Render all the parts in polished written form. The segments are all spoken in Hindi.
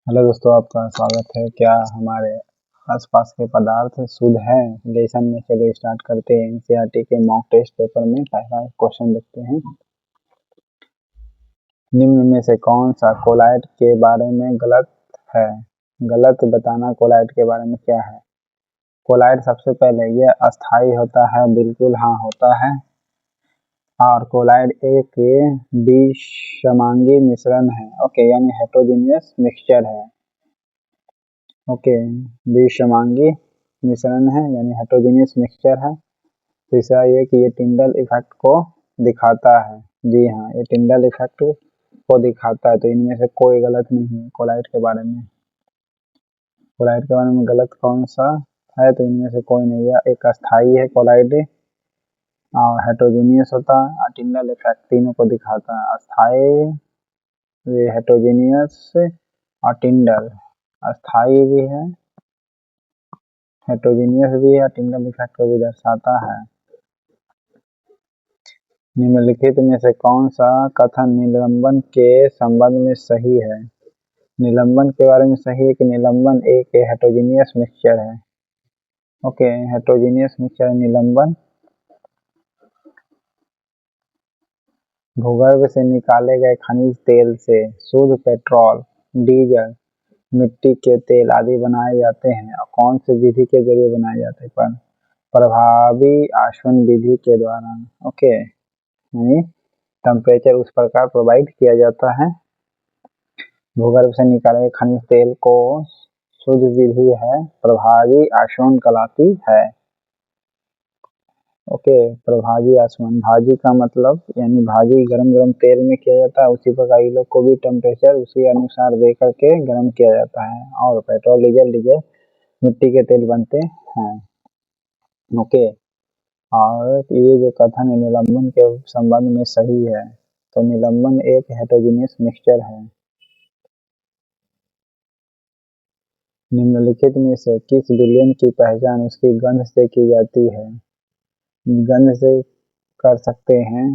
हेलो दोस्तों, आपका स्वागत है। क्या हमारे आसपास के पदार्थ शुद्ध हैं? लेसन में चलिए स्टार्ट करते हैं। एनसीईआरटी के मॉक टेस्ट पेपर में पहला क्वेश्चन देखते हैं। निम्न में से कौन सा कोलाइड के बारे में गलत है? गलत बताना कोलाइड के बारे में क्या है। कोलाइड सबसे पहले यह अस्थाई होता है, बिल्कुल हाँ होता है। और कोलाइड एक विषमांगी मिश्रण है, ओके, यानी हेटेरोजेनियस मिक्सचर है। ओके, विषमांगी मिश्रण है यानी हेटेरोजेनियस मिक्सचर है। तीसरा ये कि ये टिंडल इफेक्ट को दिखाता है। जी हाँ, ये टिंडल इफेक्ट को दिखाता है। तो इनमें से कोई गलत नहीं है कोलाइड के बारे में। कोलाइड के बारे में गलत कौन सा है? तो इनमें से कोई नहीं है। एक अस्थाई है कोलाइड और हेटेरोजेनियस होता है और टिंडल इफेक्ट तीनों को दिखाता है। अस्थाई, हेटेरोजेनियस और टिंडल। अस्थाई भी है, हेटेरोजेनियस भी है, टिंडल इफेक्ट को भी दर्शाता है। निम्नलिखित में से कौन सा कथन निलंबन के संबंध में सही है? निलंबन के बारे में सही है कि निलंबन एक हेटेरोजेनियस मिक्सचर है। ओके, हेटेरोजेनियस मिक्सचर निलंबन। भूगर्भ से निकाले गए खनिज तेल से शुद्ध पेट्रोल, डीजल, मिट्टी के तेल आदि बनाए जाते हैं और कौन सी विधि के जरिए बनाए जाते हैं? प्रभावी आसवन विधि के द्वारा। ओके, यानी टेम्परेचर उस प्रकार प्रोवाइड किया जाता है। भूगर्भ से निकाले गए खनिज तेल को शुद्ध विधि है प्रभावी आसवन कहलाती है। ओके, प्रभावी आसवन, भाजी का मतलब यानी भाजी गरम तेल में किया जाता है। उसी प्रकार ये लोग को भी टेम्परेचर उसी अनुसार दे करके गर्म किया जाता है और पेट्रोल, डीजल मिट्टी के तेल बनते हैं। ओके, और ये जो कथन है निलंबन के संबंध में सही है। तो निलंबन एक हेटेरोजेनियस मिक्सचर है। निम्नलिखित में से किस विलयन की पहचान उसकी गंध से की जाती है? गंध से कर सकते हैं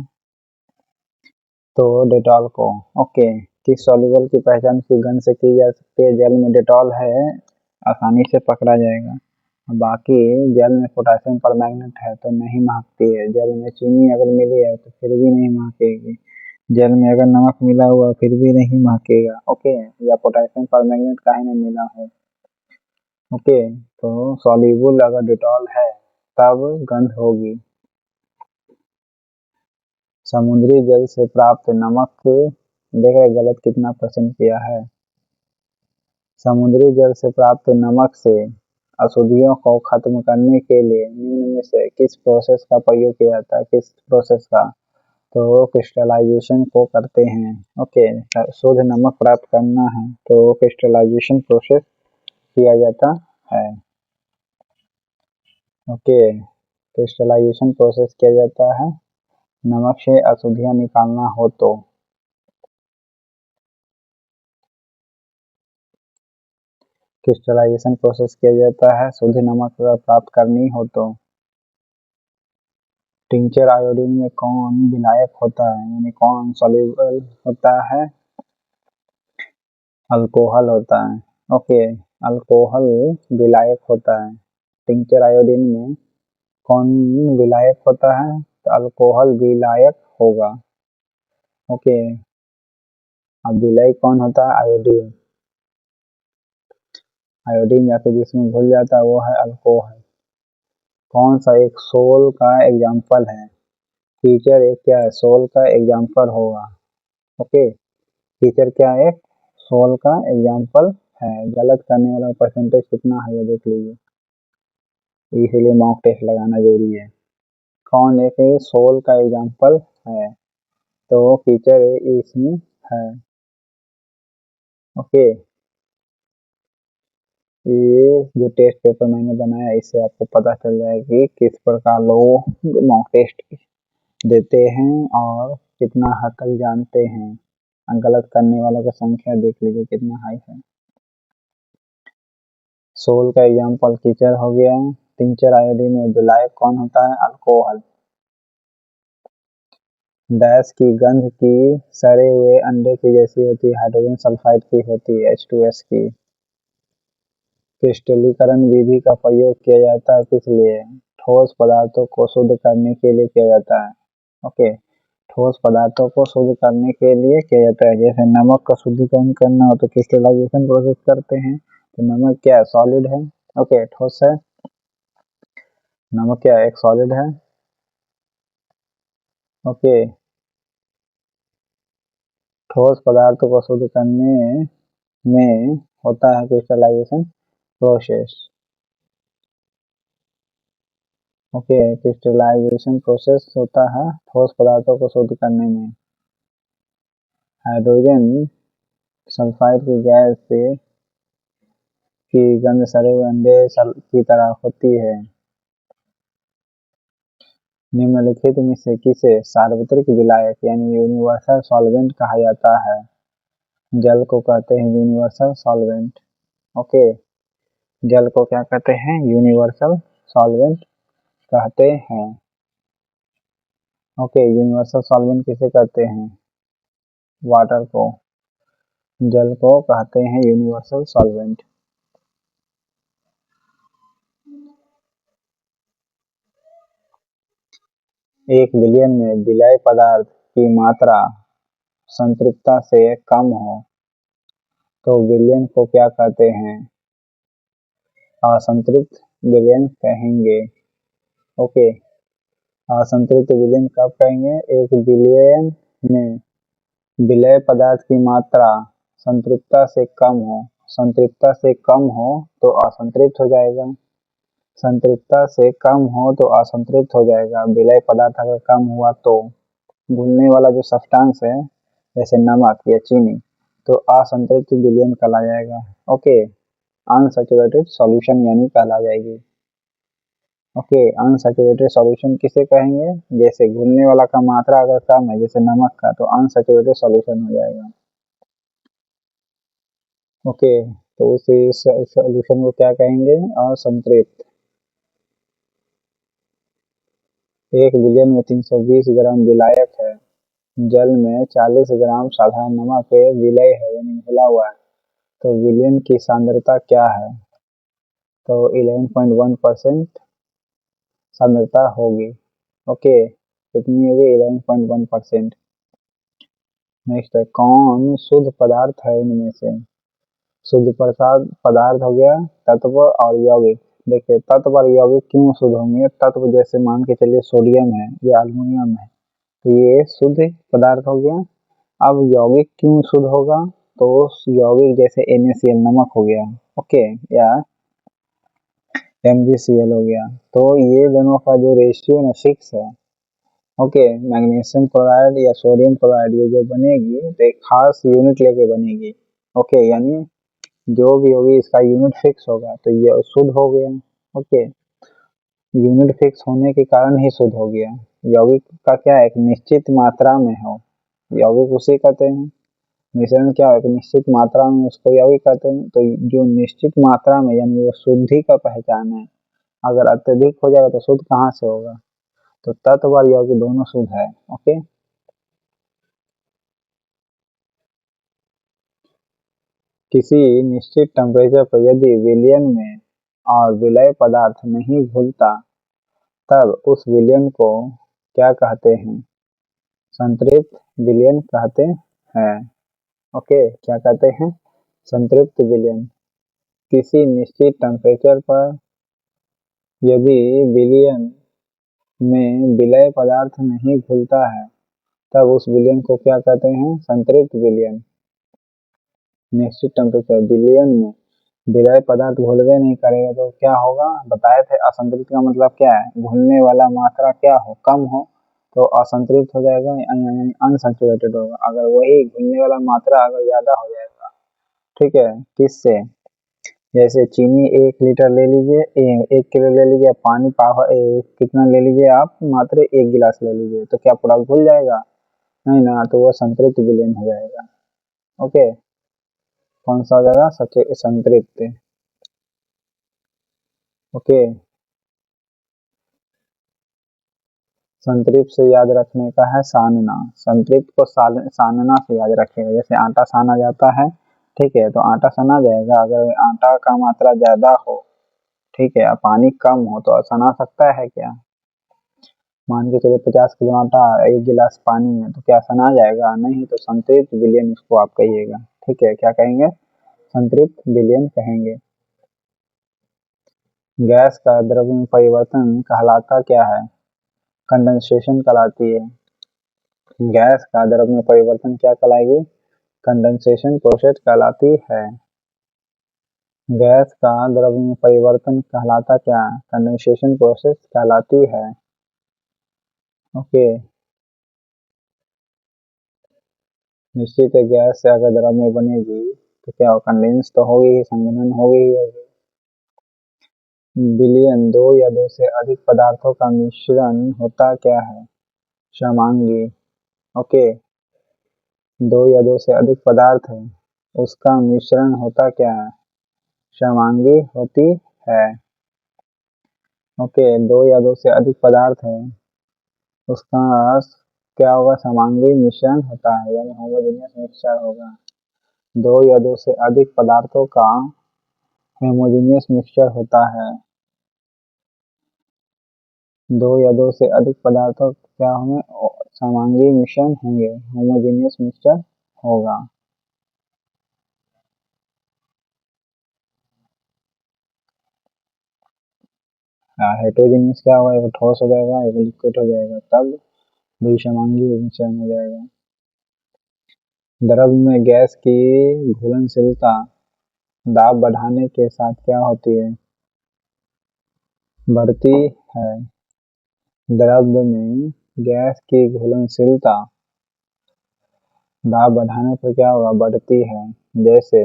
तो डेटॉल को। ओके, किस सॉल्युबल की पहचान उसकी गंध से की जा सकती है? जल में डेटॉल है, आसानी से पकड़ा जाएगा। बाकी जल में पोटेशियम परमैंगनेट है तो नहीं महकती है। जल में चीनी अगर मिली है तो फिर भी नहीं महकेगी। जल में अगर नमक मिला हुआ फिर भी नहीं महकेगा। ओके, या पोटेशियम परमैंगनेट काहे नहीं मिला हो। ओके, तो सॉल्युबल अगर डेटॉल है तब गंध होगी। समुद्री जल से प्राप्त नमक, देख रहे गलत कितना % किया है। समुद्री जल से प्राप्त नमक से अशुद्धियों को खत्म करने के लिए निम्न में से किस प्रोसेस का प्रयोग किया जाता है? किस प्रोसेस का? तो क्रिस्टलाइजेशन को करते हैं। ओके, शुद्ध नमक प्राप्त करना है तो क्रिस्टलाइजेशन प्रोसेस किया जाता है। ओके, क्रिस्टलाइजेशन प्रोसेस किया जाता है नमक से अशुद्धियां निकालना हो तो। क्रिस्टलाइजेशन प्रोसेस किया जाता है शुद्ध नमक प्राप्त करनी हो तो। टिंचर आयोडीन में कौन विलायक होता है यानी कौन सॉल्युबल होता है? अल्कोहल होता है। ओके, अल्कोहल विलायक होता है। टिंचर आयोडीन में कौन विलायक होता है? तो अल्कोहल विलायक होगा। ओके, अब विलय कौन होता है? आयोडीन। आयोडीन या फिर जिसमें घुल जाता है वो है अल्कोहल। कौन सा एक सोल का एग्जाम्पल है? टीचर एक क्या है? सोल का एग्जाम्पल होगा। ओके, टीचर क्या है? सोल का एग्जाम्पल है। गलत करने वाला % कितना है ये देख लीजिए, इसीलिए मॉक टेस्ट लगाना जरूरी है। कौन एक सोल का एग्जाम्पल है? तो टीचर इसमें है। ओके, ये जो टेस्ट पेपर मैंने बनाया इससे आपको पता चल जाएगा कि किस प्रकार लोग मॉक टेस्ट देते हैं और कितना हद तक जानते हैं। गलत करने वालों की संख्या देख लीजिए कितना हाई है। सोल का एग्जाम्पल कीचड़ हो गया। टिंचर आयोडीन में विलायक कौन होता है? अल्कोहल। डैश की गंध की सड़े हुए अंडे की जैसी होती है, हाइड्रोजन सल्फाइड की होती है, H2S की। क्रिस्टलीकरण विधि का प्रयोग किया जाता है किस लिए? ठोस पदार्थों को शुद्ध करने के लिए किया जाता है। ओके, ठोस पदार्थों को शुद्ध करने के लिए किया जाता है। जैसे नमक का शुद्धिकरण करना हो तो क्रिस्टलाइजेशन प्रोसेस करते हैं। तो नमक क्या है? सॉलिड है। ओके, ठोस है। नमक क्या है? एक सॉलिड है। ओके, ठोस पदार्थों को शुद्ध करने में होता है crystallisation process. Okay, crystallisation process होता है ठोस पदार्थों को शुद्ध करने में। हाइड्रोजन सल्फाइड की गैस से की गंध सड़े हुए अंडे की तरह होती है। निम्नलिखित में से किसे सार्वत्रिक विलायक यानी यूनिवर्सल सॉल्वेंट कहा जाता है? जल को कहते हैं यूनिवर्सल सॉल्वेंट। ओके, जल को क्या कहते हैं? यूनिवर्सल सॉल्वेंट कहते हैं। ओके, यूनिवर्सल सॉल्वेंट किसे कहते हैं? वाटर को। जल को कहते हैं यूनिवर्सल सॉल्वेंट। एक विलयन में विलय पदार्थ की मात्रा संतृप्तता से कम हो तो विलयन को क्या कहते हैं? असंतृप्त विलयन कहेंगे। ओके, असंतृप्त विलयन कब कहेंगे? एक विलयन में विलय पदार्थ की मात्रा संतृप्तता से कम हो। संतृप्तता से कम हो तो असंतृप्त हो जाएगा। संतृप्तता से कम हो तो असंतृप्त हो जाएगा। विलय पदार्थ अगर कम हुआ तो घुलने वाला जो सब्सटेंस है जैसे नमक या चीनी तो असंतृप्त विलयन कहला जाएगा। ओके, अनसैचुरेटेड सॉल्यूशन यानी कहला जाएगी। ओके, अनसैचुरेटेड सॉल्यूशन किसे कहेंगे? जैसे घुलने वाला का मात्रा अगर कम है जैसे नमक का तो अनसैचुरेटेड सॉल्यूशन हो जाएगा। ओके, तो उस सॉल्यूशन को क्या कहेंगे? असंतृप्त। एक विलयन में 320 ग्राम विलायक है। जल में 40 ग्राम साधारण नमक विलय है यानी घुला हुआ है। तो विलयन की सांद्रता क्या है? तो 11.1% सांद्रता होगी। ओके, कितनी होगी? 11.1%। नेक्स्ट है, कौन शुद्ध पदार्थ है इनमें से? शुद्ध प्रसाद पदार्थ हो गया तत्व और यौगिक। देखिए, तत्व और यौगिक क्यों शुद्ध होंगे? तत्व जैसे मान के चलिए सोडियम है या एल्युमिनियम है तो ये शुद्ध पदार्थ हो गया। अब यौगिक क्यों शुद्ध होगा? तो यौगिक जैसे NaCl नमक हो गया, ओके, या MgCl हो गया, तो ये दोनों का जो रेशियो ना फिक्स है। ओके, मैग्नीशियम क्लोराइड या सोडियम क्लोराइड ये जो बनेगी तो एक खास यूनिट लेके बनेगी। ओके, यानी जो भी होगी इसका यूनिट फिक्स होगा तो ये शुद्ध हो गया। ओके, यूनिट फिक्स होने के कारण ही शुद्ध हो गया। यौगिक का क्या है? एक निश्चित मात्रा में हो, यौगिक उसे कहते हैं। मिश्रण क्या है? एक निश्चित मात्रा में उसको यौगिक कहते हैं। तो जो निश्चित मात्रा में यानी वो शुद्धि का पहचान है। अगर अत्यधिक हो जाएगा तो शुद्ध कहाँ से होगा? तो तत्व और यौगिक दोनों शुद्ध है। ओके, किसी निश्चित टेम्परेचर पर यदि विलयन में और विलय पदार्थ नहीं घुलता तब उस विलयन को क्या कहते हैं? संतृप्त विलयन कहते हैं। ओके, क्या कहते हैं? संतृप्त विलयन। किसी निश्चित टेम्परेचर पर यदि विलयन में विलय पदार्थ नहीं घुलता है तब उस विलयन को क्या कहते हैं? संतृप्त विलयन। निश्चित टेम्परेचर विलयन में विलय पदार्थ घुलवे नहीं करेगा तो क्या होगा? बताए थे असंतृप्त का मतलब क्या है? घुलने वाला मात्रा क्या हो? कम हो तो असंतृप्त हो जाएगा यानी अनसैचुरेटेड होगा। अगर वही घुलने वाला मात्रा अगर ज्यादा हो जाएगा, ठीक है, किससे? जैसे चीनी 1 लीटर ले लीजिए, 1 किलो ले लीजिए, पानी कितना ले लीजिए आप? मात्र 1 गिलास ले लीजिए, तो क्या पूरा घुल जाएगा? नहीं ना, तो वो संतृप्त विलयन हो जाएगा। ओके, कौन सा हो जाएगा? संतृप्त। ओके, संतृप्त से याद रखने का है सानना। संतृप्त को सानना से याद रखेगा। जैसे आटा साना जाता है, ठीक है, तो आटा सना जाएगा। अगर आटा का मात्रा ज्यादा हो, ठीक है, पानी कम हो, तो सना सकता है क्या? मान के चलिए 50 किलो आटा, 1 गिलास पानी में, तो क्या सना जाएगा? नहीं। तो संतृप्त विलयन उसको आप कहिएगा। ठीक है, क्या कहेंगे? संतृप्त विलयन कहेंगे। गैस का द्रव्य में परिवर्तन कहलाता क्या है? कंडेंसेशन कहलाती है। गैस का द्रव्य में परिवर्तन क्या कहलाएगी? कंडेंसेशन प्रोसेस कहलाती है। गैस का द्रव्य में परिवर्तन कहलाता क्या? कंडेंसेशन प्रोसेस कहलाती है। ओके। निश्चित है, गैस से अगर द्रव्य बनेगी तो क्या हो? कंडेंस तो होगी ही, संघनन होगी ही होगी। विलयन दो या दो से अधिक पदार्थों का मिश्रण होता क्या है? समांगी। ओके। दो या दो से अधिक पदार्थ है, उसका मिश्रण होता क्या है? समांगी होती है। ओके। दो या दो से अधिक पदार्थ है, उसका क्या होगा? समांगी मिश्रण होता है, यानी होमोजेनियस मिक्सचर होगा। दो या दो से अधिक पदार्थों का होमोजेनियस मिक्सचर होता है। दो या दो से अधिक पदार्थों क्या होंगे? समांगी मिश्रण होंगे, होमोजेनियस मिक्सचर होगा। हेटेरोजेनियस क्या होगा? एक ठोस हो जाएगा, एक लिक्विड हो जाएगा, तब विषमांगी मिश्रण हो जाएगा। द्रव्य में गैस की घुलनशीलता दाब बढ़ाने के साथ क्या होती है? बढ़ती है। द्रव्य में गैस की घुलनशीलता दाब बढ़ाने पर क्या होगा? बढ़ती है। जैसे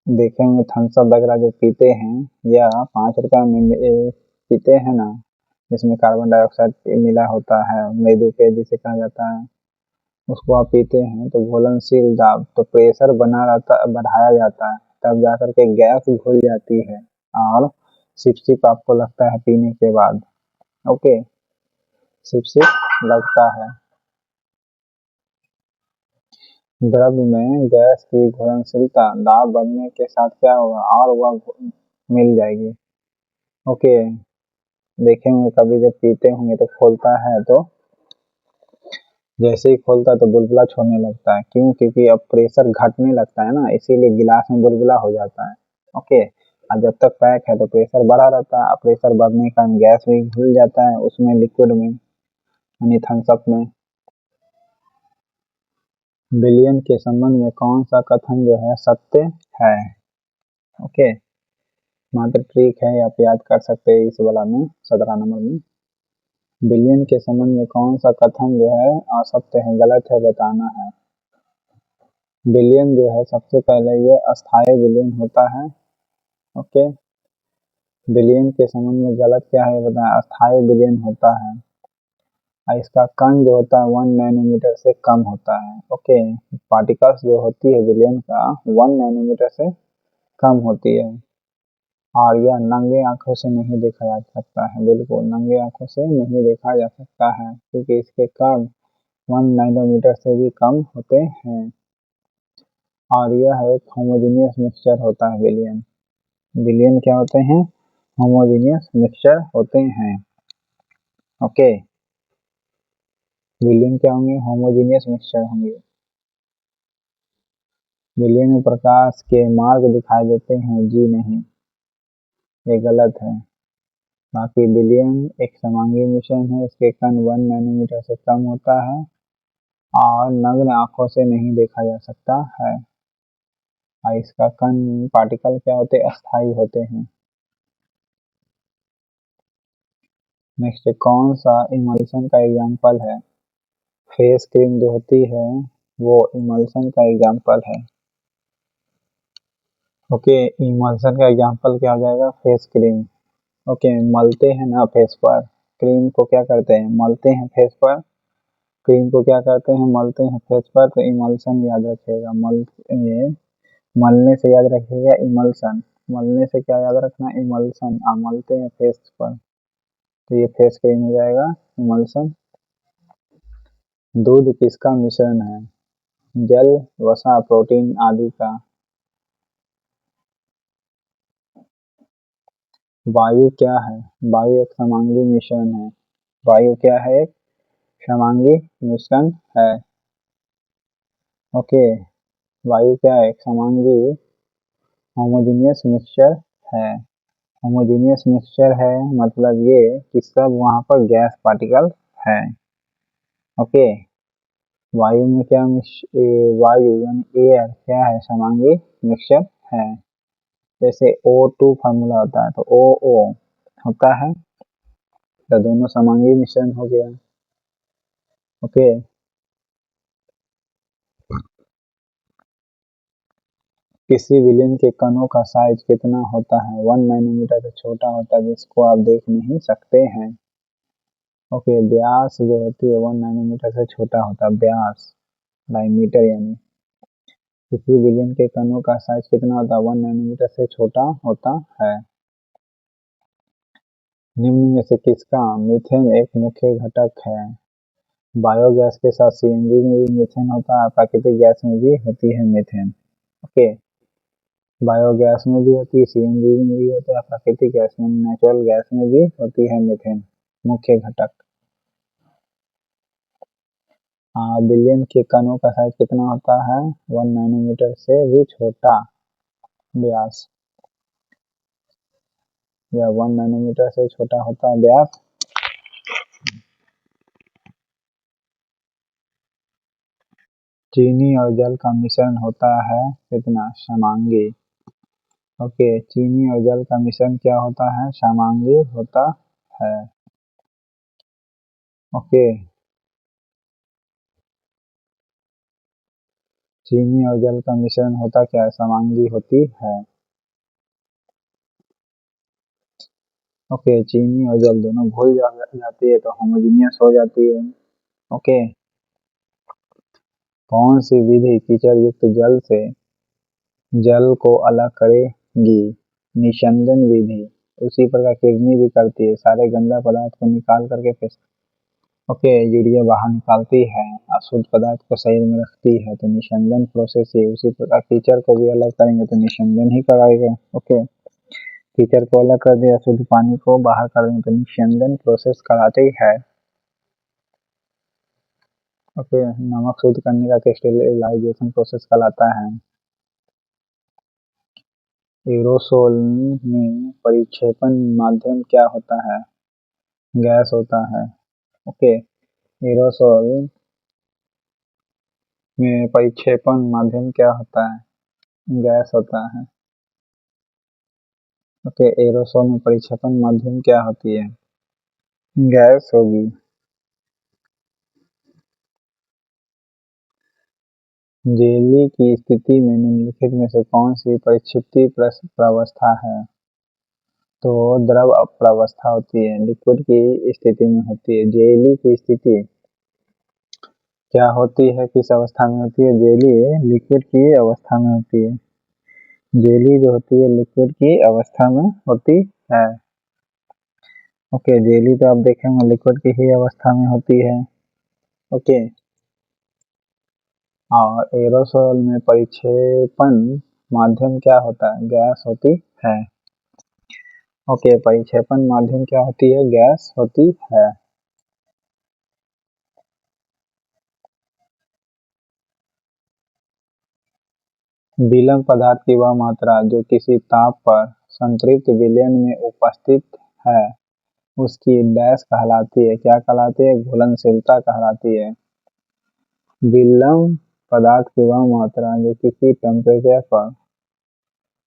देखे होंगे थम्स अप वगैरह जो पीते हैं, या 5 रुपए में पीते हैं ना, जिसमें कार्बन डाइऑक्साइड मिला होता है, मेदू पे जिसे कहा जाता है, उसको आप पीते हैं तो घुलनशील दाब, तो प्रेशर बना रहता, बढ़ाया जाता है, तब जाकर के गैस घुल जाती है और सिप सिप आपको लगता है पीने के बाद। ओके, सिप सिप लगता है। द्रव्य में गैस की घुलनशीलता दाब बढ़ने के साथ क्या होगा? और वह मिल जाएगी। ओके। देखे होंगे कभी जब पीते होंगे तो खोलता है, तो जैसे ही खोलता है तो बुलबुला छोड़ने लगता है। क्यों? क्योंकि अब प्रेशर घटने लगता है ना, इसीलिए गिलास में बुलबुला हो जाता है। ओके। और जब तक पैक है तो प्रेशर बढ़ा रहता है, प्रेशर बढ़ने के कारण गैस भी घुल जाता है उसमें, लिक्विड में, यानी थम्स अप में। विलयन के संबंध में कौन सा कथन जो है सत्य है? ओके, मात्र ट्रिक है, आप याद कर सकते हैं इस वाला में, 17 नंबर में। विलयन के संबंध में कौन सा कथन जो है असत्य है, गलत है, बताना है। विलयन जो है सबसे पहले ये अस्थायी विलयन होता है। ओके। विलयन के संबंध में गलत क्या है बताएं? अस्थायी विलयन होता है और इसका कण जो होता है 1 नैनोमीटर से कम होता है। ओके। पार्टिकल्स जो होती है विलयन का 1 नैनोमीटर से कम होती है, और यह नंगे आंखों से नहीं देखा जा सकता है। बिल्कुल नंगे आंखों से नहीं देखा जा सकता है, क्योंकि इसके कण 1 नैनोमीटर से भी कम होते हैं, और यह एक होमोजेनियस मिक्सचर होता है विलयन। विलयन क्या होते हैं? होमोजेनियस मिक्सचर होते हैं। ओके। विलयन क्या होंगे? होमोजेनियस मिक्सचर होंगे। विलयन में प्रकाश के मार्ग दिखाई देते हैं? जी नहीं, ये गलत है। बाकी विलयन एक समांगी मिश्रण है, इसके कण 1 नैनोमीटर से कम होता है और नग्न आंखों से नहीं देखा जा सकता है, और इसका कण पार्टिकल क्या होते हैं? अस्थायी होते हैं। नेक्स्ट, कौन सा इमल्शन का एग्जाम्पल है? फेस क्रीम जो होती है वो इमल्शन का एग्जाम्पल है। ओके, इमल्शन का एग्जाम्पल क्या हो जाएगा? Face cream. ओके, मलते हैं ना फेस पर, क्रीम को क्या करते हैं? मलते हैं फेस पर। क्रीम को क्या करते हैं? मलते हैं फेस पर, तो इमल्शन याद रखिएगा। ये मलने से याद रखिएगा इमल्शन, मलने से क्या याद रखना? इमल्शन। आप मलते हैं फेस पर, तो ये फेस क्रीम हो जाएगा इमल्शन। दूध किसका मिश्रण है? जल, वसा, प्रोटीन आदि का। वायु क्या है? वायु एक समांगी मिश्रण है। वायु क्या है? एक समांगी मिश्रण है। ओके, वायु क्या है? एक समांगी होमोजेनियस मिक्सचर है। होमोजेनियस मिक्सचर है मतलब ये कि सब वहां पर गैस पार्टिकल है। ओके, वायु में क्या वायु यानी एयर क्या है? समांगी मिक्सचर है। जैसे O2 फार्मूला होता है तो OO होता है, तो दोनों समांगी मिश्रण हो गया। ओके, किसी विलयन के कणों का साइज कितना होता है? 1 नैनोमीटर से छोटा होता है, जिसको आप देख नहीं सकते हैं। ओके, व्यास जो होती है 1 नैनोमीटर से छोटा होता है, व्यास डायमीटर यानी। किसी विलयन के कणों का साइज कितना होता है? 1 नैनोमीटर से छोटा होता है। निम्न में से किसका मीथेन एक मुख्य घटक है? बायोगैस के साथ सीएनजी में भी मीथेन होता है, प्राकृतिक गैस में भी होती है मीथेन। ओके, बायोगैस में भी होती है, सीएनजी में भी होता है, प्राकृतिक गैस में नेचुरल गैस में भी होती है मीथेन मुख्य घटक। विलयन के कणों का साइज कितना होता है? 1 नैनोमीटर से भी छोटा व्यास, या 1 नैनोमीटर से छोटा होता है व्यास। चीनी और जल का मिश्रण होता है कितना? समांगी। ओके, चीनी और जल का मिश्रण क्या होता है? समांगी होता है। ओके, चीनी और जल का मिश्रण होता क्या है? समांगी होती है। ओके, चीनी और जल दोनों घुल जाती है तो होमोजेनियस हो जाती है। ओके, कौन सी विधि कीचड़ युक्त जल से जल को अलग करेगी? निस्यंदन विधि। उसी प्रकार किडनी भी करती है, सारे गंदा पदार्थ को निकाल करके फेंक। ओके, यूरिया बाहर निकालती है, अशुद्ध पदार्थ को शरीर में रखती है, तो निस्यंदन प्रोसेस है। उसी प्रकार कीचड़ को भी अलग करेंगे तो निस्यंदन ही कराएगा। ओके, कीचड़ को अलग कर दिया, शुद्ध पानी को बाहर कर देंगे तो निस्यंदन प्रोसेस कराते ही है। ओके, नमक शुद्ध करने का क्रिस्टलाइजेशन प्रोसेस कहलाता है। एरोसोल में परिक्षेपण माध्यम क्या होता है? गैस होता है। ओके, एरोसोल में परिक्षेपण माध्यम क्या होता है? गैस होता है। ओके, एरोसोल में परिक्षेपण माध्यम क्या होती है? गैस होगी। जेली की स्थिति में निम्नलिखित में से कौन सी परिक्षिप्ती प्रावस्था है? तो द्रव प्रावस्था होती है, लिक्विड की स्थिति में होती है। जेली की स्थिति क्या होती है? किस अवस्था में होती है? जेली लिक्विड की अवस्था में होती है। जेली जो होती है लिक्विड की अवस्था में होती है। ओके, जेली तो आप देखेंगे लिक्विड की ही अवस्था में होती है। ओके, और एरोसोल में परिक्षेपण माध्यम क्या होता है? गैस होती है। ओके, परिक्षेपण माध्यम क्या होती है? गैस होती है। विलयन पदार्थ की वह मात्रा जो किसी ताप पर संतृप्त विलयन में उपस्थित है उसकी डैश कहलाती है। क्या कहलाती है? घुलनशीलता कहलाती है। विलयन पदार्थ की वह मात्रा जो किसी टेम्परेचर पर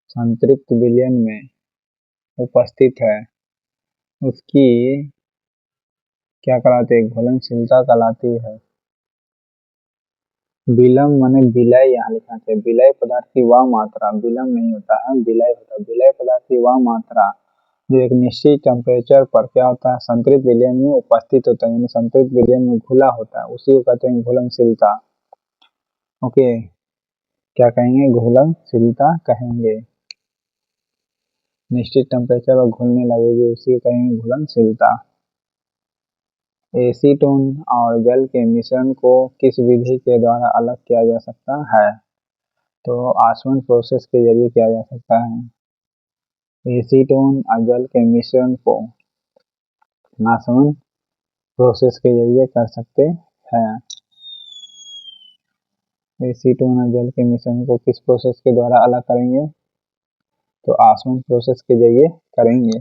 संतृप्त विलयन में उपस्थित है उसकी क्या कहलाती है? घुलनशीलता कहलाती है। विलयन माने विलय, यहाँ लिखा है विलय पदार्थ की वह मात्रा, विलयन नहीं होता है, विलय होता है। विलय पदार्थ की वह मात्रा जो एक निश्चित टेम्परेचर पर क्या होता है? संतृप्त विलयन में उपस्थित होता है, यानी संतृप्त विलयन में घुला होता है, उसी को कहते हैं घुलनशीलता। ओके, क्या कहेंगे? घुलनशीलता कहेंगे। निश्चित टेम्परेचर पर घुलने लगेगी, उसी को कहेंगे घुलनशीलता। एसीटोन और जल के मिश्रण को किस विधि के द्वारा अलग किया जा सकता है? तो आसवन प्रोसेस के जरिए किया जा सकता है। एसीटोन और जल के मिश्रण को आसवन प्रोसेस के जरिए कर सकते हैं। एसीटोन और जल के मिश्रण को किस प्रोसेस के द्वारा अलग करेंगे? तो आसवन प्रोसेस के जरिए करेंगे।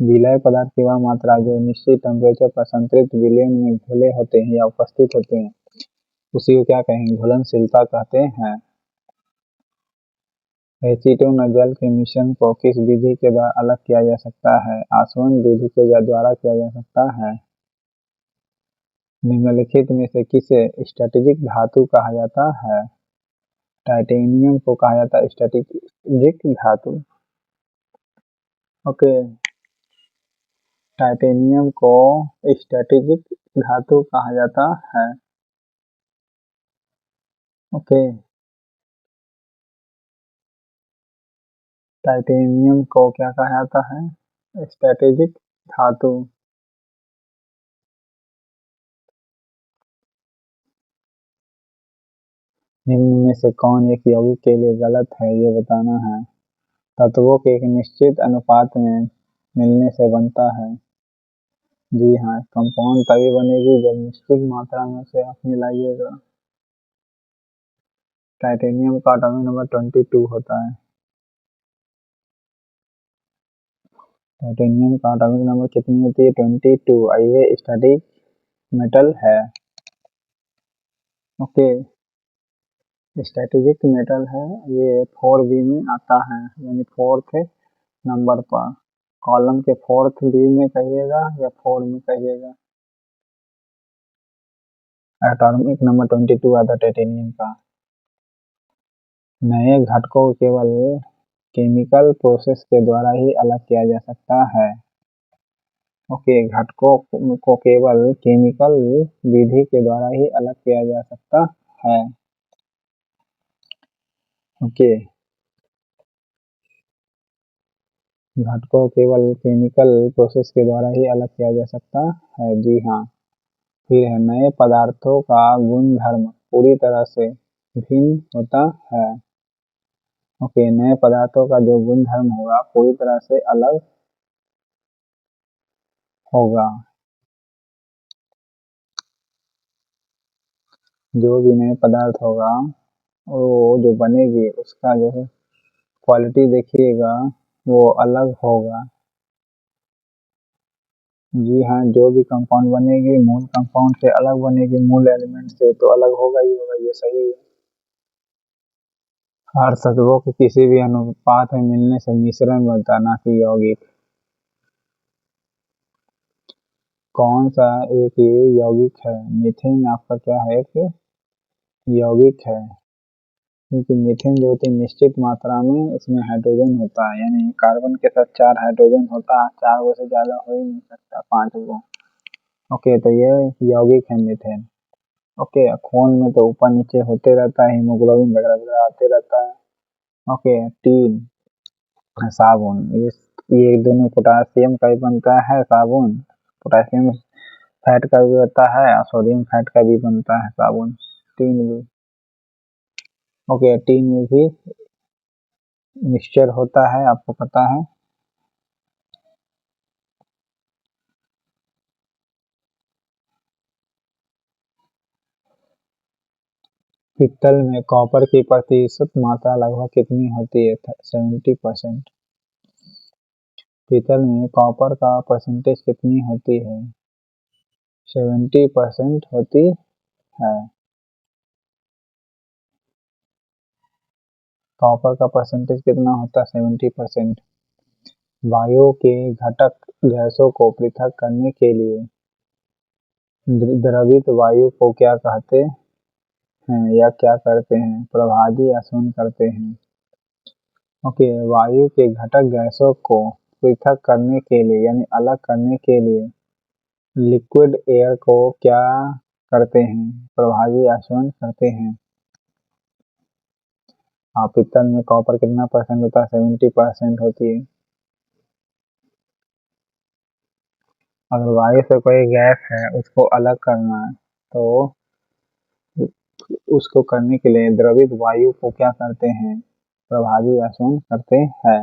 विलय पदार्थ की वह मात्रा जो निश्चित टेम्परेचर पर संतृप्त विलयन में घुले होते हैं या उपस्थित होते हैं उसी को क्या कहेंगे? घुलनशीलता कहते हैं। एसीटोन और जल के मिश्रण को किस विधि के द्वारा अलग किया जा सकता है? आसवन विधि के द्वारा किया जा सकता है। निम्नलिखित में से किसे स्ट्रेटेजिक धातु कहा जाता है? टाइटेनियम को कहा जाता है स्ट्रेटेजिक धातु। ओके, टाइटेनियम को स्ट्रेटेजिक धातु कहा जाता है। ओके, टाइटेनियम को क्या कहा जाता है? स्ट्रेटेजिक धातु। निम्न में से कौन एक यौगिक के लिए गलत है ये बताना है। तत्वों के एक निश्चित अनुपात में मिलने से बनता है। जी हाँ, कंपाउंड तभी बनेगी जब निश्चित मात्रा में उसे आप मिलाइएगा। टाइटेनियम का एटॉमिक नंबर 22 होता है। टाइटेनियम का एटॉमिक नंबर कितनी होती है? 22। ये स्टैटिक मेटल है। ओके, स्ट्रेटेजिक मेटल है। ये 4B में आता है, यानी 4th नंबर पर। कॉलम के 4th B में कहिएगा या 4 में कहिएगा। एटॉमिक नंबर 22 आता टाइटेनियम का। नए घटकों को केवल केमिकल प्रोसेस के द्वारा ही अलग किया जा सकता है। ओके, घटकों को केवल केमिकल विधि के द्वारा ही अलग किया जा सकता है। ओके, घटकों को केवल केमिकल प्रोसेस के द्वारा ही अलग किया जा सकता है। जी हाँ। फिर है नए पदार्थों का गुणधर्म पूरी तरह से भिन्न होता है। ओके, नए पदार्थों का जो गुणधर्म होगा पूरी तरह से अलग होगा। जो भी नए पदार्थ होगा वो जो बनेगी उसका जो है क्वालिटी देखिएगा वो अलग होगा। जी हाँ, जो भी कंपाउंड बनेगी मूल कंपाउंड से अलग बनेगी, मूल एलिमेंट से तो अलग होगा ही होगा, ये सही है। हर तत्वों के किसी भी अनुपात में मिलने से मिश्रण बनता, ना कि यौगिक। कौन सा एक ये यौगिक है? मीथेन आपका क्या है? एक यौगिक है, क्योंकि मीथेन जो होती है निश्चित मात्रा में इसमें हाइड्रोजन होता है, यानी कार्बन के साथ 4 हाइड्रोजन होता है। 4 गो से ज्यादा हो ही नहीं सकता, 5 गो। ओके, तो ये यौगिक है मीथेन। ओके, खून में तो ऊपर नीचे होते रहता है, हीमोग्लोबिन वगैरह वगैरह आते रहता है। ओके, 3 साबुन। ये दोनों पोटासियम का भी बनता है साबुन, पोटासियम फैट का भी होता है और सोडियम फैट का भी बनता है साबुन। 3 भी। ओके, 3 में भी मिक्सचर होता है, आपको पता है। पित्तल में कॉपर की प्रतिशत मात्रा लगभग कितनी होती है? 70%। पीतल में कॉपर का परसेंटेज कितनी होती है? 70% होती है। कॉपर का परसेंटेज कितना होता है? 70%। वायु के घटक गैसों को पृथक करने के लिए द्रवित वायु को क्या कहते हैं या क्या करते हैं? प्रभाजी या शून्य करते हैं। ओके, वायु के घटक गैसों को पृथक करने के लिए यानी अलग करने के लिए लिक्विड एयर को क्या करते हैं? प्रभाजी या शून्य करते हैं। हाँ, पित्तल में कॉपर कितना परसेंट होता है? 70% होती है। अगर वायु से कोई गैस है उसको अलग करना है तो उसको करने के लिए द्रवित वायु को क्या करते हैं, प्रभावी आसवन करते हैं।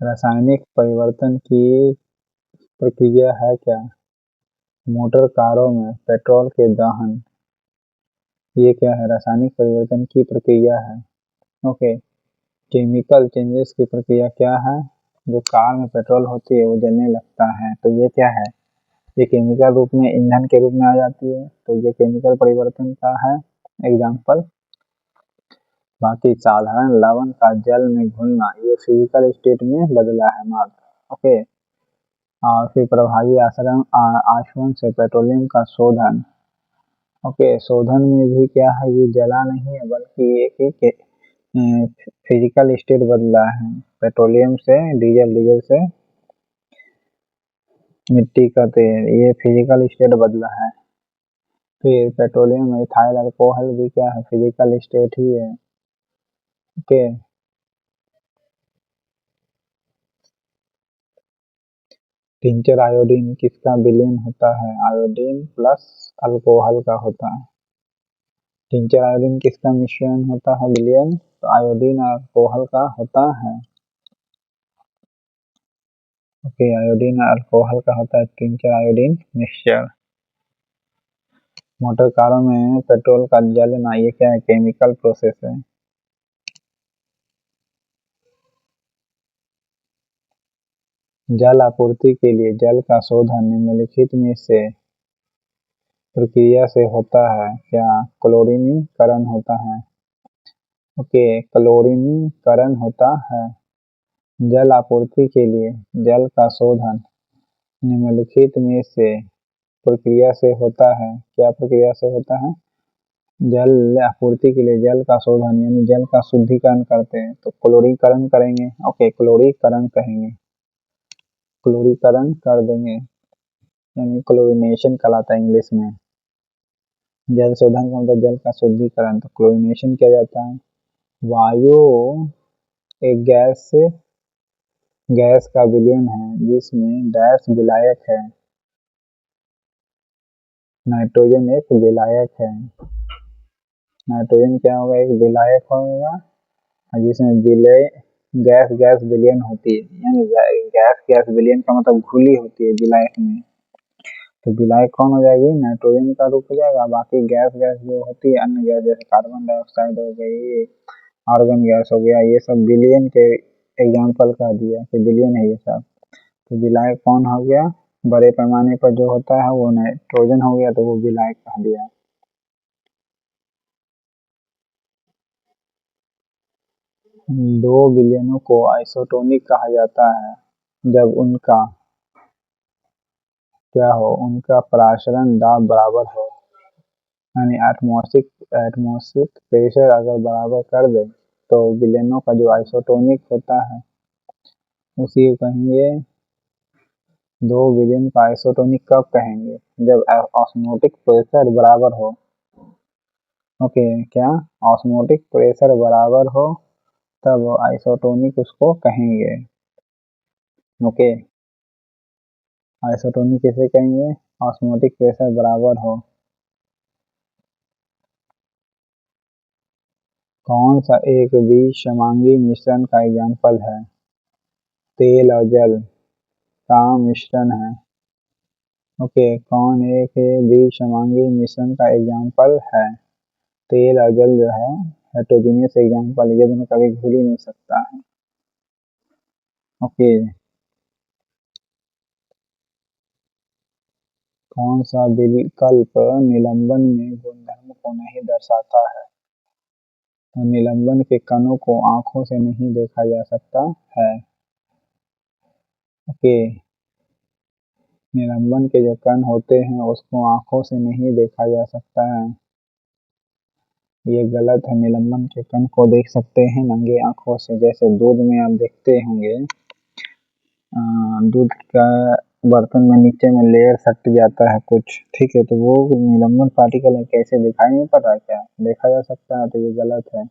रासायनिक परिवर्तन की प्रक्रिया है क्या, मोटर कारों में पेट्रोल के दहन, ये क्या है, रासायनिक परिवर्तन की प्रक्रिया है। ओके। केमिकल चेंजेस की प्रक्रिया क्या है, जो कार में पेट्रोल होती है वो जलने लगता है तो ये क्या है, ये केमिकल रूप में ईंधन के रूप में आ जाती है तो ये केमिकल परिवर्तन का है एग्जाम्पल। बाकी साधारण लवण का जल में घुलना ये फिजिकल स्टेट में बदला है मात्र। ओके। और फिर प्रभावी आचरण से पेट्रोलियम का शोधन। ओके, शोधन में भी क्या है, ये जला नहीं है बल्कि एक फिजिकल स्टेट बदला है, पेट्रोलियम से डीजल, डीजल से मिट्टी का तेल, ये फिजिकल स्टेट बदला है। फिर पेट्रोलियम इथाइल अल्कोहल भी क्या है, फिजिकल स्टेट ही है। ओके। टिंचर आयोडीन किसका विलयन होता है, आयोडीन प्लस अल्कोहल का होता है। टिंचर आयोडीन किसका मिश्रण होता है विलयन, तो आयोडीन और अल्कोहल का होता है। ओके, आयोडीन और अल्कोहल का होता है टिंचर आयोडीन मिक्सचर। मोटर कारों में पेट्रोल का जलना ये क्या है, केमिकल प्रोसेस है। जल आपूर्ति के लिए जल का शोधन निम्नलिखित में से प्रक्रिया से होता है क्या, क्लोरीनीकरण होता है। ओके, क्लोरीनीकरण होता है। जल आपूर्ति के लिए जल का शोधन निम्नलिखित में से प्रक्रिया से होता है, क्या प्रक्रिया से होता है, जल आपूर्ति के लिए जल का शोधन यानी जल का शुद्धिकरण करते हैं तो क्लोरीकरण करेंगे। ओके, क्लोरीकरण कहेंगे, क्लोरीकरण कर देंगे यानी क्लोरीनेशन कहलाता है इंग्लिश में। जल शोधन का मतलब जल का शुद्धिकरण, तो क्लोरीनेशन किया जाता है। वायु एक गैस का विलयन है जिसमें डैश विलायक है, नाइट्रोजन एक विलायक है। नाइट्रोजन क्या होगा, एक विलायक होगा और जिसमें विलय गैस गैस विलयन होती है, यानी गैस गैस विलयन का मतलब घुली होती है विलायक में, तो विलायक कौन हो जाएगी, नाइट्रोजन का रूप हो जाएगा। बाकी गैस गैस जो होती है अन्य गैस जैसे कार्बन डाइऑक्साइड हो गई, आर्गन गैस हो गया, ये सब विलयन के एग्जाम्पल का दिया कि विलयन है ये सब। तो विलायक कौन हो गया, बड़े पैमाने पर जो होता है वो नाइट्रोजन हो गया तो वो विलायक कहा दिया। दो विलयनों को आइसोटोनिक कहा जाता है जब उनका क्या हो, उनका पराशरण दाब बराबर हो, यानी एटमॉस्फेरिक प्रेशर अगर बराबर कर दे तो विलयनों का जो आइसोटोनिक होता है उसी को कहेंगे। दो विलयन का आइसोटोनिक कब कहेंगे, जब ऑस्मोटिक प्रेशर बराबर हो। ओके, क्या ऑस्मोटिक प्रेशर बराबर हो तब आइसोटोनिक उसको कहेंगे। ओके, आइसोटोनिक किसे कहेंगे, ऑस्मोटिक प्रेशर बराबर हो। कौन सा एक विषमांगी मिश्रण का एग्जाम्पल है, तेल और जल का मिश्रण है। ओके, कौन एक विषमांगी मिश्रण का एग्जाम्पल है, तेल और जल जो है हेटेरोजीनियस एग्जाम्पल, ये दोनों कभी घुल ही नहीं सकता है। ओके, कौन सा विकल्प निलंबन में गुणधर्म को नहीं दर्शाता है, तो निलंबन के कणों को आंखों से नहीं देखा जा सकता है। ओके, निलंबन के जो कण होते हैं उसको आंखों से नहीं देखा जा सकता है, ये गलत है। निलंबन के कण को देख सकते हैं नंगे आंखों से, जैसे दूध में आप देखते होंगे दूध का बर्तन में नीचे में लेयर सट जाता है कुछ, ठीक है, तो वो निलंबन पार्टिकल है, कैसे दिखाई नहीं पड़ रहा, क्या देखा जा सकता है, तो ये गलत है।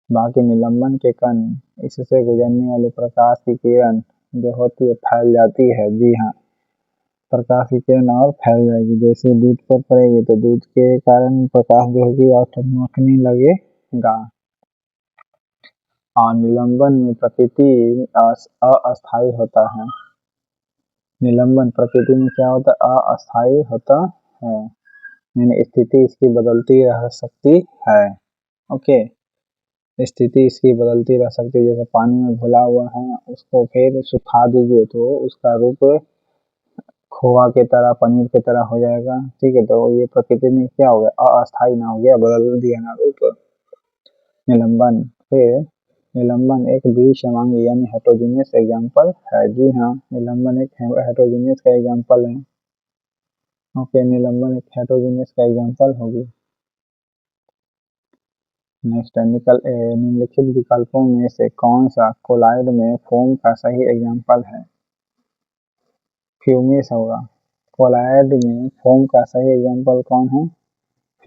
बाकी निलंबन के कण, इससे गुजरने वाले प्रकाश की किरण जो होती है फैल जाती है। जी हाँ, प्रकाश की किरण और फैल जाएगी। जैसे दूध पर पड़ेगी तो दूध के कारण प्रकाश जो होगी और चमकने लगेगा। और निलंबन में प्रकृति अस्थायी होता है। निलंबन प्रकृति में क्या होता है? अस्थायी होता है, यानी स्थिति इसकी बदलती रह सकती है। ओके, स्थिति इसकी बदलती रह सकती है। जैसे पानी में घुला हुआ है, उसको फिर सुखा दीजिए तो उसका रूप खोआ की तरह, पनीर की तरह हो जाएगा। ठीक है, तो ये प्रकृति में क्या हो गया? अस्थायी ना हो गया, बदल दिया ना रूप। निलंबन। फिर निलंबन एक विषमांगी यानी हेटेरोजीनियस एग्जाम्पल है। जी हाँ, निलंबन एक हेटेरोजीनियस का एग्जाम्पल है। ओके, निलंबन एक हेटेरोजीनियस का एग्जाम्पल होगी। नेक्स्ट, निम्नलिखित विकल्पों में से कौन सा कोलाइड में फोम का सही एग्जाम्पल है? फ्यूमिस होगा। कोलाइड में फोम का सही एग्जाम्पल कौन है?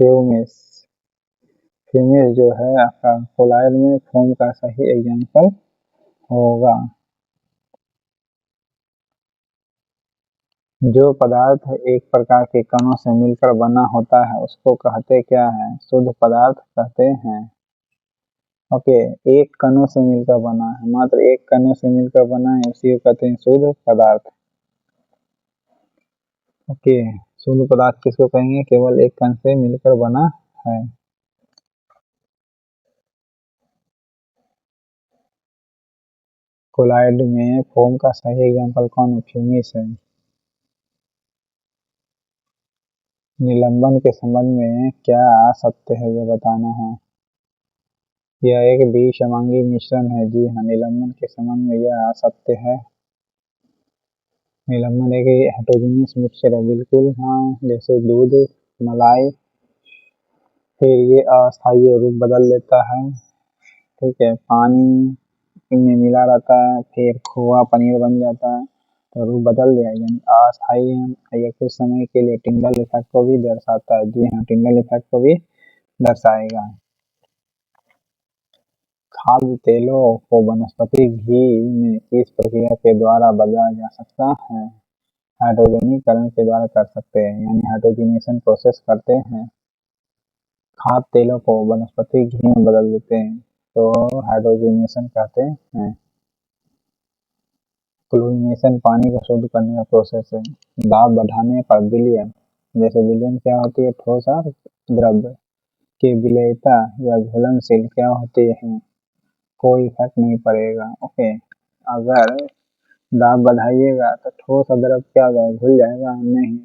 फ्यूमिस। फ्यूमिस जो है आपका कोलाइड में फोम का सही एग्जाम्पल होगा। जो पदार्थ एक प्रकार के कणों से मिलकर बना होता है उसको कहते क्या है? शुद्ध पदार्थ कहते हैं। ओके, एक कणों से मिलकर बना है, मात्र एक कणों से मिलकर बना है, उसी को कहते हैं शुद्ध पदार्थ। ओके, शुद्ध पदार्थ किसको कहेंगे? केवल एक कण से मिलकर बना है। कोलाइड में फोम का सही एग्जाम्पल कौन है? फ्यूमिस है। निलंबन के संबंध में क्या सत्य है ये बताना है। यह एक विषमांगी मिश्रण है। जी हाँ, निलंबन के संबंध में यह सत्य है। निलंबन एक हेटेरोजीनियस मिक्सचर है। बिल्कुल हाँ, जैसे दूध, मलाई, फिर ये अस्थायी रूप बदल लेता है। ठीक है, पानी में मिला रहता है, फिर खोआ पनीर बन जाता है, तो रूप बदल जाएगा, यानी अस्थायी है। ये कुछ समय के लिए टिंडल इफेक्ट को भी दर्शाता है। जी हाँ, टिंडल इफेक्ट को भी दर्शाएगा। खाद्य तेलों को वनस्पति घी में किस प्रक्रिया के द्वारा बदला जा सकता है? हाइड्रोजनीकरण के द्वारा कर सकते हैं, यानी हाइड्रोजनेशन प्रोसेस करते हैं। खाद्य तेलों को वनस्पति घी में बदल देते हैं, तो हाइड्रोजनेशन कहते हैं। क्लोरीनेशन पानी को शुद्ध करने का प्रोसेस है। दाब बढ़ाने पर विलयन, जैसे विलयन क्या होती है? ठोस और द्रव्य की विलेयता या घुलनशील क्या होती है? कोई इफेक्ट नहीं पड़ेगा। ओके, अगर दाब बढ़ाइएगा तो ठोस और द्रव क्या हो जाएगा? घुल जाएगा? नहीं।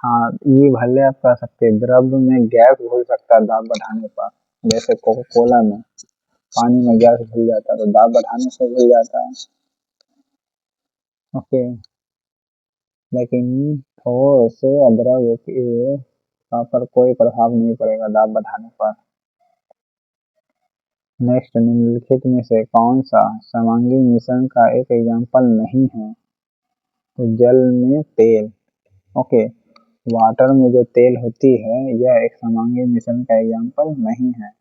हाँ, ये भले आप कह सकते हैं द्रव में गैस घुल सकता है दाब बढ़ाने पर, जैसे कोका कोला में पानी में गैस घुल जाता है, तो दाब बढ़ाने से घुल जाता है। ओके, लेकिन ठोस और द्रव के पर कोई प्रभाव नहीं पड़ेगा दाब बढ़ाने पर। नेक्स्ट, निम्नलिखित में से कौन सा समांगी मिश्रण का एक एग्जाम्पल नहीं है? तो जल में तेल। ओके, वाटर में जो तेल होती है यह एक समांगी मिश्रण का एग्जाम्पल नहीं है।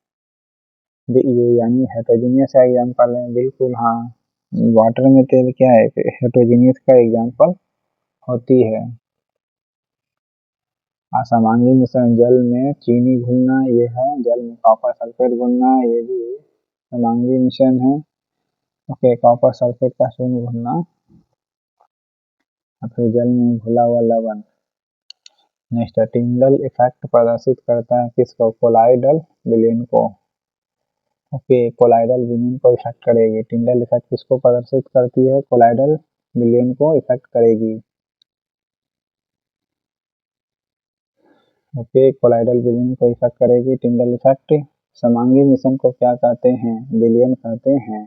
ये यानी हेटेरोजीनियस का एग्जाम्पल है। बिल्कुल हाँ, वाटर में तेल क्या है? हेटेरोजीनियस का एग्जाम्पल होती है। असमांगी मिश्रण जल में चीनी घुलना ये है, जल में कॉपर सल्फेट घुलना ये भी समांगी मिश्रण है। ओके, कॉपर सल्फेट का शून्य घुलना और फिर जल में घुला हुआ लवण। नेक्स्ट, टिंडल इफेक्ट प्रदर्शित करता है किसको? कोलाइडल विलयन को। ओके, कोलाइडल विलयन को इफेक्ट करेगी। टिंडल इफेक्ट किसको प्रदर्शित करती है? कोलाइडल विलयन को इफेक्ट करेगी। ओके, कोलाइडल विलयन को इफेक्ट करेगी टिंडल इफेक्ट। समांगी मिश्रण को क्या कहते हैं? विलयन कहते हैं।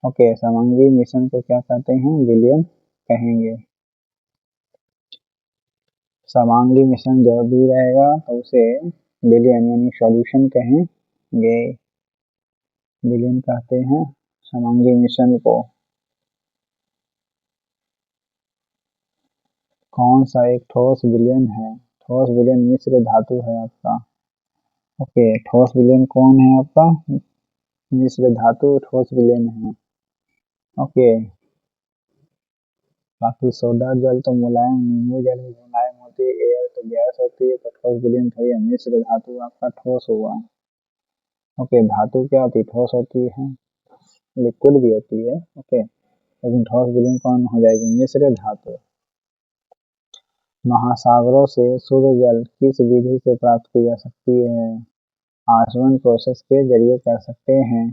ओके, समांगी मिश्रण को क्या कहते हैं? विलयन कहेंगे। समांगी मिश्रण जब भी रहेगा तो उसे विलयन यानी सॉल्यूशन कहेंगे। विलयन कहते हैं समांगी मिश्रण को। कौन सा एक ठोस विलयन है? ठोस विलयन मिश्र धातु है आपका। ओके, ठोस विलयन कौन है आपका? मिश्र धातु ठोस विलयन है। ओके, बाकी सोडा जल तो मुलायम, नींबू जल भी मुलायम होती है, एयर तो गैस होती है, तो ठोस विलीन थोड़ी है। मिश्र धातु आपका ठोस हुआ। ओके, धातु क्या होती है? ठोस होती है, लिक्विड भी होती है। ओके, लेकिन ठोस विलीन कौन हो जाएगी? मिश्र धातु। महासागरों से शुद्ध जल किस विधि से प्राप्त की जा सकती है? आसवन प्रोसेस के जरिए कर सकते हैं।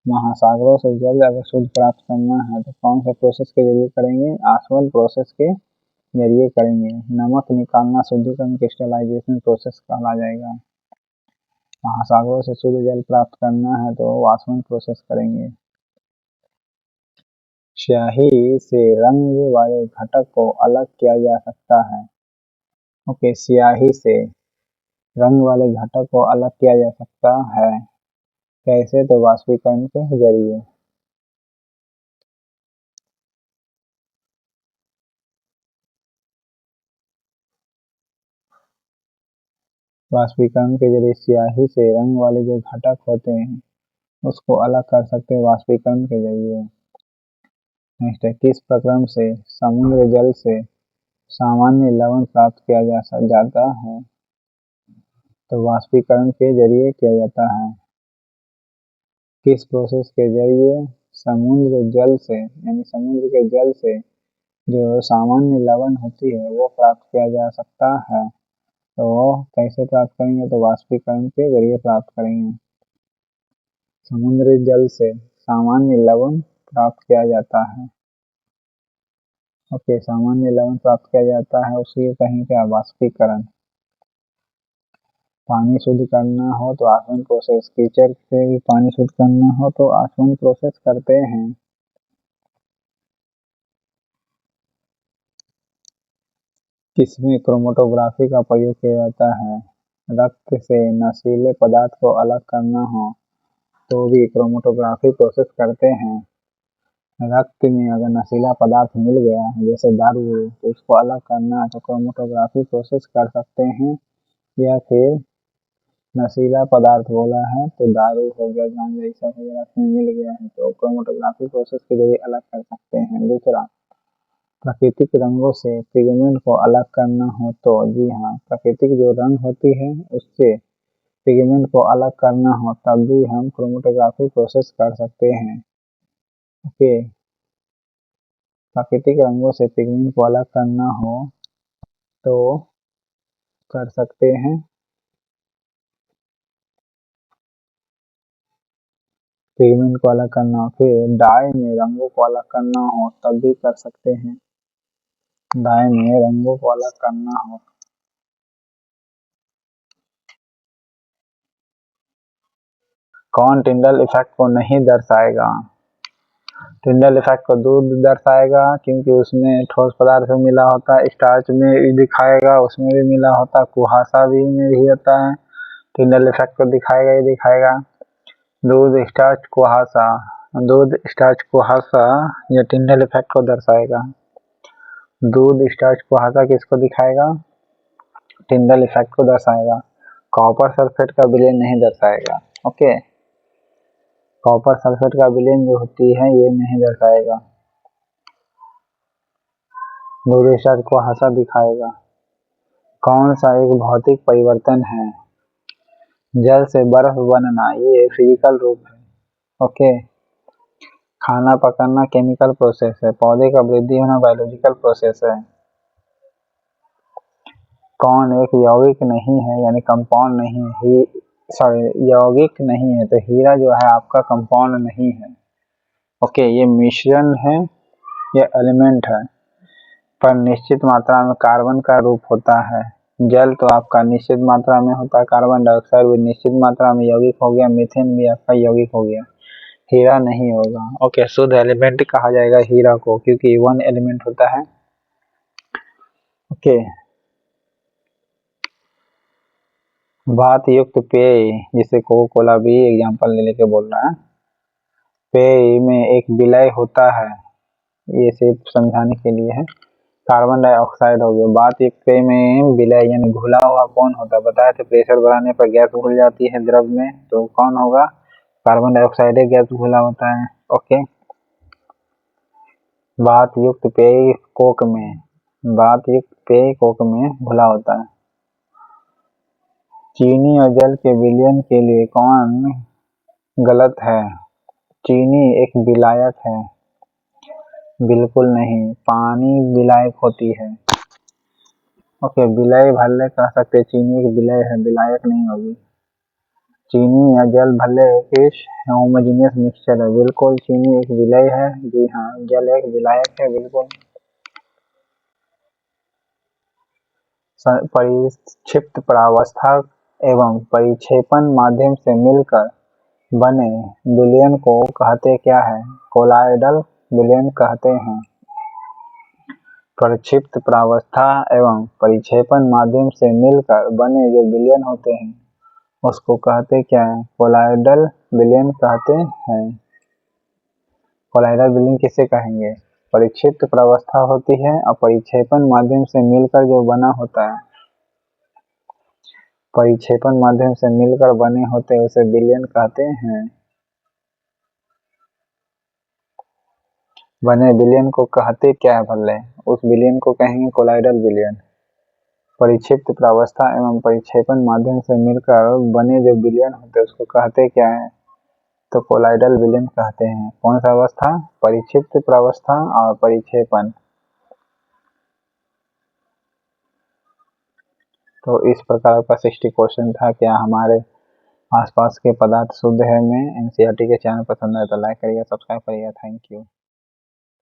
महासागरों से जल अगर शुद्ध प्राप्त करना है तो कौन सा प्रोसेस के जरिए करेंगे? आसवन प्रोसेस के जरिए करेंगे। नमक निकालना शुद्धिकरण क्रिस्टलाइजेशन प्रोसेस कहला जाएगा। महासागरों से शुद्ध जल प्राप्त करना है तो आसवन प्रोसेस करेंगे। स्याही से रंग वाले घटक को अलग किया जा सकता है। ओके, स्याही से रंग वाले घटक को अलग किया जा सकता है। कैसे? तो वाष्पीकरण के जरिए। वाष्पीकरण के जरिए स्याही से रंग वाले जो घटक होते हैं उसको अलग कर सकते हैं वाष्पीकरण के जरिए। नेक्स्ट है, किस प्रक्रम से समुद्र जल से सामान्य लवण प्राप्त किया जाता है? तो वाष्पीकरण के जरिए किया जाता है। किस प्रोसेस के जरिए समुद्र जल से, यानी समुद्र के जल से जो सामान्य लवण होती है वो प्राप्त किया जा सकता है? तो कैसे प्राप्त करेंगे? तो वाष्पीकरण के जरिए प्राप्त करेंगे। समुद्री जल से सामान्य लवण प्राप्त किया जाता है। ओके, सामान्य लवण प्राप्त किया जाता है, उसी कहीं क्या? वाष्पीकरण। पानी शुद्ध करना हो तो आसवन प्रोसेस, कीचड़ से भी पानी शुद्ध करना हो तो आसवन प्रोसेस करते हैं। किसमें क्रोमेटोग्राफी का प्रयोग किया जाता है? रक्त से नशीले पदार्थ को अलग करना हो तो भी क्रोमेटोग्राफी प्रोसेस करते हैं। रक्त में अगर नशीला पदार्थ मिल गया है जैसे दारू, तो उसको अलग करना है तो क्रोमेटोग्राफी प्रोसेस कर सकते हैं। या फिर नशीला पदार्थ बोला है तो दारू हो गया, गांजा, ये सब वगैरह में मिल गया है तो क्रोमेटोग्राफी प्रोसेस के जरिए अलग कर सकते हैं। दूसरा, प्राकृतिक रंगों से पिगमेंट को अलग करना हो तो, जी हाँ, प्राकृतिक जो रंग होती है उससे पिगमेंट को अलग करना हो तब भी हम क्रोमेटोग्राफी प्रोसेस कर सकते हैं। ओके, प्राकृतिक रंगों से पिगमेंट को अलग करना हो तो कर सकते हैं। पिगमेंट को अलग करना हो, फिर डाई में रंगों को अलग करना हो तब भी कर सकते हैं। डाई में रंगों को अलग करना हो। कौन टिंडल इफेक्ट को नहीं दर्शाएगा? टिंडल इफेक्ट को दूध दर्शाएगा क्योंकि उसमें ठोस पदार्थ में मिला होता है, स्टार्च में भी दिखाएगा, उसमें भी मिला होता है, कुहासा भी में भी होता है। टिंडल इफेक्ट को दिखाएगा ही दिखाएगा। दूध, स्टार्च, कुहासा, दूध, स्टार्च, कुहासा या टिंडल इफेक्ट को दर्शाएगा। दूध, स्टार्च, कुहासा किसको दिखाएगा? टिंडल इफेक्ट को दर्शाएगा। कॉपर सल्फेट का विलयन नहीं दर्शाएगा। ओके, कॉपर सल्फेट का विलयन जो होती है ये नहीं दर्शाएगा। दूध, स्टार्च, कुहासा दिखाएगा। कौन सा एक भौतिक परिवर्तन है? जल से बर्फ बनना, ये फिजिकल रूप है। ओके, खाना पकाना केमिकल प्रोसेस है, पौधे का वृद्धि होना बायोलॉजिकल प्रोसेस है। कौन एक यौगिक नहीं है, यानी कंपाउंड नहीं है? यौगिक नहीं है तो हीरा जो है आपका कंपाउंड नहीं है। ओके, ये मिश्रण है, ये एलिमेंट है, पर निश्चित मात्रा में कार्बन का रूप होता है। जल तो आपका निश्चित मात्रा में होता है, कार्बन डाइऑक्साइड भी निश्चित मात्रा में यौगिक हो गया, मीथेन भी आपका यौगिक हो गया। हीरा नहीं होगा। ओके, शुद्ध एलिमेंट कहा जाएगा हीरा को क्योंकि वन एलिमेंट होता है। ओके, भात युक्त पेय जिसे कोका कोला भी एग्जांपल ले लेके बोल रहा है। पेय में एक विलय होता है, ये सिर्फ समझाने के लिए है। कार्बन डाइऑक्साइड हो गया। भात युक्त पेय में विलय यानी घुला हुआ कौन होता है? बताया था, प्रेशर बढ़ाने पर गैस घुल जाती है द्रव में, तो कौन होगा? कार्बन डाइऑक्साइड गैस घुला होता है। ओके, बात युक्त पेय कोक में घुला होता है। चीनी और जल के विलयन के लिए कौन गलत है? चीनी एक विलायक है। बिल्कुल नहीं, पानी विलायक होती है। ओके, विलय भले कह सकते, चीनी एक विलय है, विलायक नहीं होगी। चीनी या जल भले एक होमोजेनियस मिक्सचर है। बिल्कुल, चीनी एक विलय है। जी हाँ, जल एक विलायक है। बिल्कुल। परिक्षिप्त प्रावस्था एवं परिक्षेपण माध्यम से मिलकर बने विलयन को कहते क्या है? कोलॉइडल विलयन कहते हैं। परिक्षिप्त प्रावस्था एवं परिक्षेपण माध्यम से मिलकर बने जो विलयन होते हैं उसको कहते क्या है? कोलॉइडल विलयन कहते हैं। कोलॉइडल विलयन किसे कहेंगे? परिक्षिप्त प्रावस्था होती है और परिक्षेपण माध्यम से मिलकर जो बना होता है, परिक्षेपण माध्यम से मिलकर बने होते हैं उसे विलयन कहते हैं। बने विलयन को कहते क्या है भले? उस विलयन को कहेंगे कोलॉइडल विलयन। परिक्षिप्त प्रावस्था एवं परिक्षेपण माध्यम से मिलकर बने जो विलयन होते हैं उसको कहते क्या है? तो कोलॉइडल विलयन कहते हैं। कौन सा अवस्था? परिक्षिप्त प्रावस्था और परिक्षेपण। तो इस प्रकार का 60 क्वेश्चन था। क्या हमारे आसपास के पदार्थ शुद्ध है में एनसीईआरटी के चैनल पसंद आए तो लाइक करिएगा, सब्सक्राइब करिएगा। Thank you.